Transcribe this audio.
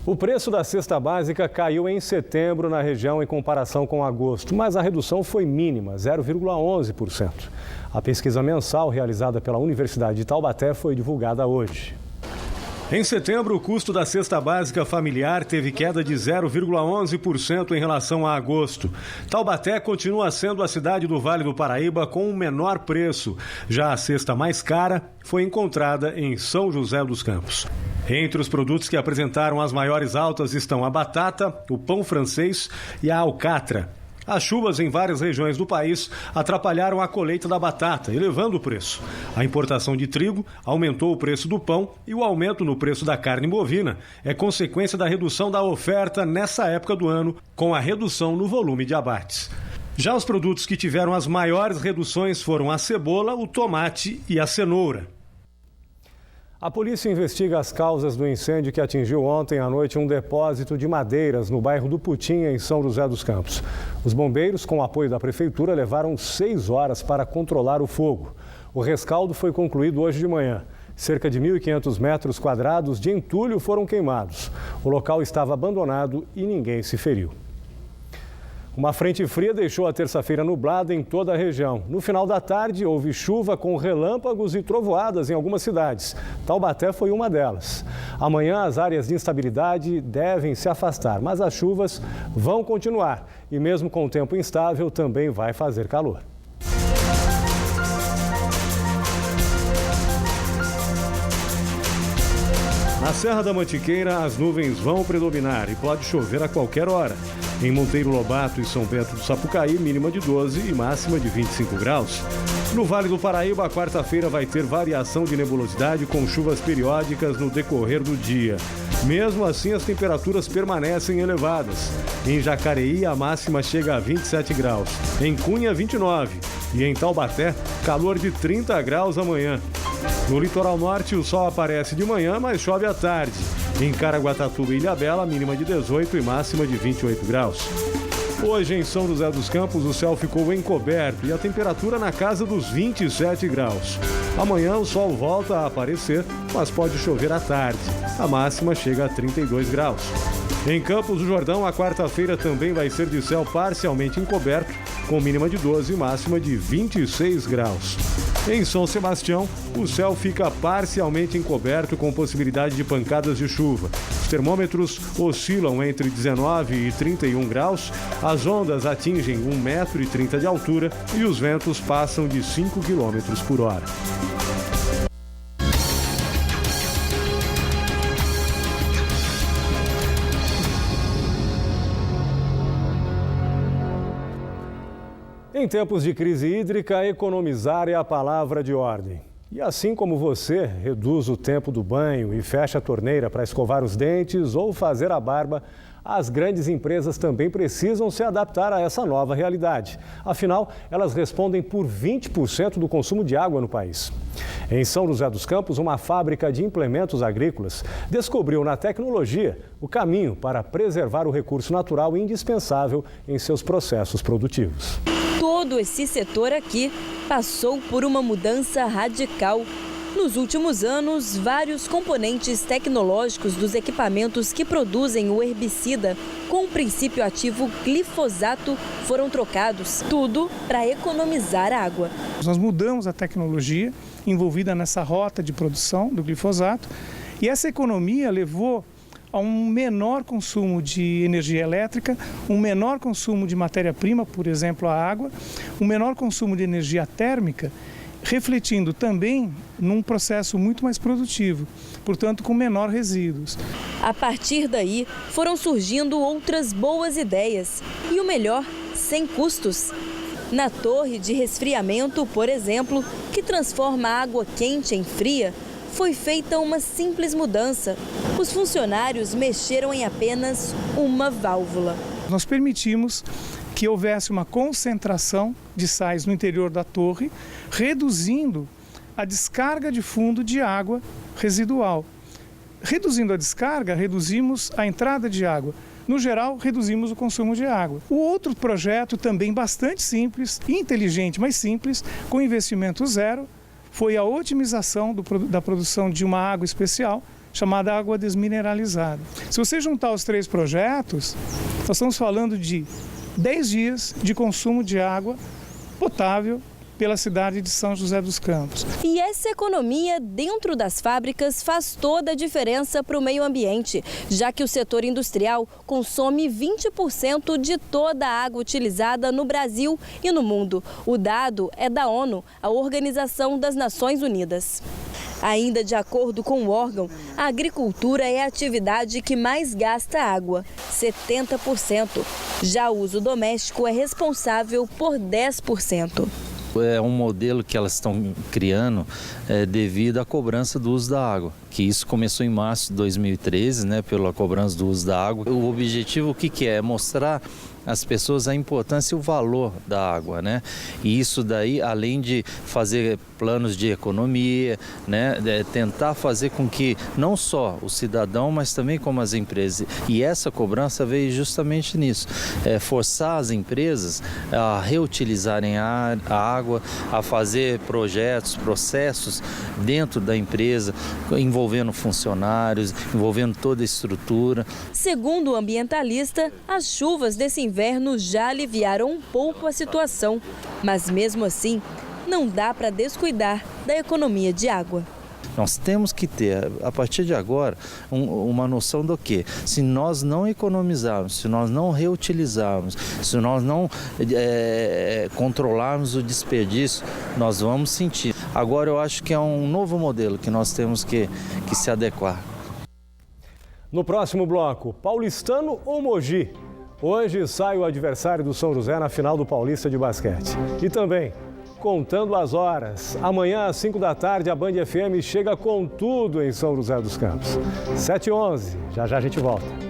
O preço da cesta básica caiu em setembro na região em comparação com agosto, mas a redução foi mínima, 0,11%. A pesquisa mensal realizada pela Universidade de Taubaté foi divulgada hoje. Em setembro, o custo da cesta básica familiar teve queda de 0,11% em relação a agosto. Taubaté continua sendo a cidade do Vale do Paraíba com o menor preço. Já a cesta mais cara foi encontrada em São José dos Campos. Entre os produtos que apresentaram as maiores altas estão a batata, o pão francês e a alcatra. As chuvas em várias regiões do país atrapalharam a colheita da batata, elevando o preço. A importação de trigo aumentou o preço do pão e o aumento no preço da carne bovina é consequência da redução da oferta nessa época do ano, com a redução no volume de abates. Já os produtos que tiveram as maiores reduções foram a cebola, o tomate e a cenoura. A polícia investiga as causas do incêndio que atingiu ontem à noite um depósito de madeiras no bairro do Putinha, em São José dos Campos. Os bombeiros, com o apoio da prefeitura, levaram 6 horas para controlar o fogo. O rescaldo foi concluído hoje de manhã. Cerca de 1.500 metros quadrados de entulho foram queimados. O local estava abandonado e ninguém se feriu. Uma frente fria deixou a terça-feira nublada em toda a região. No final da tarde, houve chuva com relâmpagos e trovoadas em algumas cidades. Taubaté foi uma delas. Amanhã, as áreas de instabilidade devem se afastar, mas as chuvas vão continuar. E mesmo com o tempo instável, também vai fazer calor. Na Serra da Mantiqueira, as nuvens vão predominar e pode chover a qualquer hora. Em Monteiro Lobato e São Bento do Sapucaí, mínima de 12 e máxima de 25 graus. No Vale do Paraíba, a quarta-feira vai ter variação de nebulosidade com chuvas periódicas no decorrer do dia. Mesmo assim, as temperaturas permanecem elevadas. Em Jacareí, a máxima chega a 27 graus. Em Cunha, 29. E em Taubaté, calor de 30 graus amanhã. No litoral norte, o sol aparece de manhã, mas chove à tarde. Em Caraguatatuba e Ilhabela, mínima de 18 e máxima de 28 graus. Hoje, em São José dos Campos, o céu ficou encoberto e a temperatura na casa dos 27 graus. Amanhã, o sol volta a aparecer, mas pode chover à tarde. A máxima chega a 32 graus. Em Campos do Jordão, a quarta-feira também vai ser de céu parcialmente encoberto, com mínima de 12 e máxima de 26 graus. Em São Sebastião, o céu fica parcialmente encoberto com possibilidade de pancadas de chuva. Os termômetros oscilam entre 19 e 31 graus, as ondas atingem 1,30 m de altura e os ventos passam de 5 km por hora. Em tempos de crise hídrica, economizar é a palavra de ordem. E assim como você reduz o tempo do banho e fecha a torneira para escovar os dentes ou fazer a barba, as grandes empresas também precisam se adaptar a essa nova realidade. Afinal, elas respondem por 20% do consumo de água no país. Em São José dos Campos, uma fábrica de implementos agrícolas descobriu na tecnologia o caminho para preservar o recurso natural indispensável em seus processos produtivos. Todo esse setor aqui passou por uma mudança radical. Nos últimos anos, vários componentes tecnológicos dos equipamentos que produzem o herbicida com o princípio ativo glifosato foram trocados. Tudo para economizar água. Nós mudamos a tecnologia envolvida nessa rota de produção do glifosato e essa economia levou a um menor consumo de energia elétrica, um menor consumo de matéria-prima, por exemplo, a água, um menor consumo de energia térmica, refletindo também num processo muito mais produtivo, portanto com menor resíduos. A partir daí, foram surgindo outras boas ideias e o melhor, sem custos. Na torre de resfriamento, por exemplo, que transforma a água quente em fria, foi feita uma simples mudança. Os funcionários mexeram em apenas uma válvula. Nós permitimos que houvesse uma concentração de sais no interior da torre, reduzindo a descarga de fundo de água residual. Reduzindo a descarga, reduzimos a entrada de água. No geral, reduzimos o consumo de água. O outro projeto, também bastante simples, inteligente, mas simples, com investimento zero, foi a otimização da produção de uma água especial, chamada água desmineralizada. Se você juntar os 3 projetos, nós estamos falando de 10 dias de consumo de água potável pela cidade de São José dos Campos. E essa economia dentro das fábricas faz toda a diferença para o meio ambiente, já que o setor industrial consome 20% de toda a água utilizada no Brasil e no mundo. O dado é da ONU, a Organização das Nações Unidas. Ainda de acordo com o órgão, a agricultura é a atividade que mais gasta água, 70%. Já o uso doméstico é responsável por 10%. É um modelo que elas estão criando devido à cobrança do uso da água, que isso começou em março de 2013, pela cobrança do uso da água. O objetivo, o que é? É mostrar às pessoas a importância e o valor da água, E isso daí, além de fazer planos de economia, tentar fazer com que não só o cidadão, mas também como as empresas. E essa cobrança veio justamente nisso, forçar as empresas a reutilizarem a água, a fazer projetos, processos dentro da empresa, envolvendo funcionários, envolvendo toda a estrutura. Segundo o ambientalista, as chuvas desse inverno já aliviaram um pouco a situação, mas mesmo assim, não dá para descuidar da economia de água. Nós temos que ter, a partir de agora, uma noção do que? Se nós não economizarmos, se nós não reutilizarmos, se nós não controlarmos o desperdício, nós vamos sentir. Agora eu acho que é um novo modelo que nós temos que se adequar. No próximo bloco, paulistano ou Mogi? Hoje sai o adversário do São José na final do Paulista de Basquete. E também, contando as horas, amanhã às 5 da tarde a Band FM chega com tudo em São José dos Campos. 7h11, já já a gente volta.